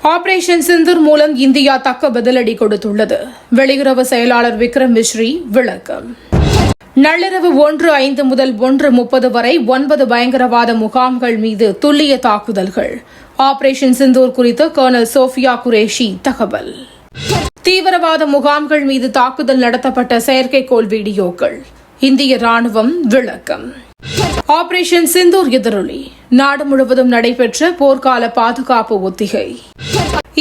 Operation Sindoor மூலம் India தக்க பதிலடி கொடுத்துள்ளது. வெளியுறவு செயலாளர் விக்ரம் மிஸ்ரி விளக்கம். நள்ளிரவு 1:05 முதல் 1:30 வரை 9 பயங்கரவாத முகாம்கள் மீது துல்லிய தாக்குதல்கள். ஆபரேஷன் சிந்தூர் குறித்து கர்னல் சோஃபியா குரேஷி தகவல். தீவிரவாத முகாம்கள் மீது தாக்குதல் நடத்தப்பட்ட செயற்கைக்கோள் வீடியோக்கள். இந்திய ராணுவம் விளக்கம். ஆபரேஷன் சிந்தூர் எதிரொலி. நாடு முழுவதும் நடைபெற்ற போர்க்கால பாதுகாப்பு ஒத்திகை.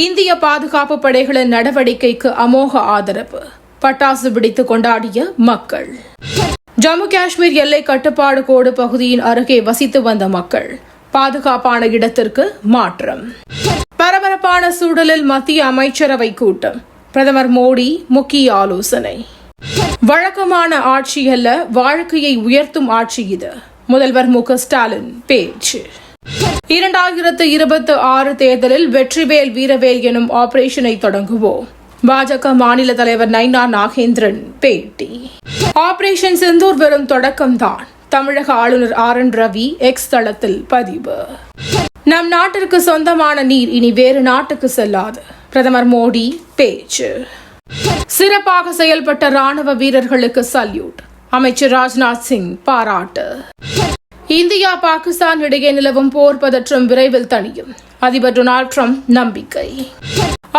இந்திய பாதுகாப்பு படைகளின் நடவடிக்கைக்கு அமோக ஆதரவு. பட்டாசு வெடித்து கொண்டாடிய மக்கள். ஜம்மு காஷ்மீர் எல்லை கட்டுப்பாடு கோடு பகுதியின் அருகே வசித்து வந்த மக்கள் பாதுகாப்பான இடத்திற்கு மாற்றம். பரபரப்பான சூழலில் மத்திய அமைச்சரவை கூட்டம். பிரதமர் மோடி முக்கிய ஆலோசனை. வழக்கமான ஆட்சி அல்ல, வாழ்க்கையை உயர்த்தும் ஆட்சி இது. முதல்வர் மு.க. ஸ்டாலின் பேச்சு. 2026 தேர்தலில் வெற்றிவேல் வீரவேல் எனும் ஆபரேஷனை தொடங்குவோம். பாஜக மாநில தலைவர் நைனா நாகேந்திரன் பேட்டி. ஆபரேஷன் சிந்தூர் வெறும் தொடக்கம்தான். தமிழக ஆளுநர் RN ரவி எக்ஸ் தளத்தில் பதிவு. நம் நாட்டிற்கு சொந்தமான நீர் இனி வேறு நாட்டுக்கு செல்லாது. பிரதமர் மோடி பேச்சு. சிறப்பாக செயல்பட்ட ராணுவ வீரர்களுக்கு சல்யூட். அமைச்சர் ராஜ்நாத் சிங் பாராட்டு. இந்தியா பாகிஸ்தான் இடையே நிலவும் போர் பதற்றம் விரைவில் தணியும். அதிபர் டொனால்ட் ட்ரம்ப் நம்பிக்கை.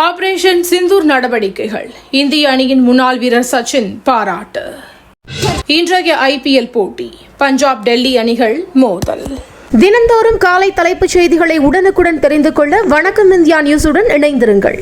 ஆபரேஷன் சிந்தூர் நடவடிக்கைகள். இந்திய அணியின் முன்னாள் வீரர் சச்சின் பாராட்டு. இன்றைய IPL போட்டி. பஞ்சாப் டெல்லி அணிகள் மோதல். தினந்தோறும் காலை தலைப்புச் செய்திகளை உடனுக்குடன் தெரிந்து கொள்ள வணக்கம் இந்தியா நியூஸுடன் இணைந்திருங்கள்.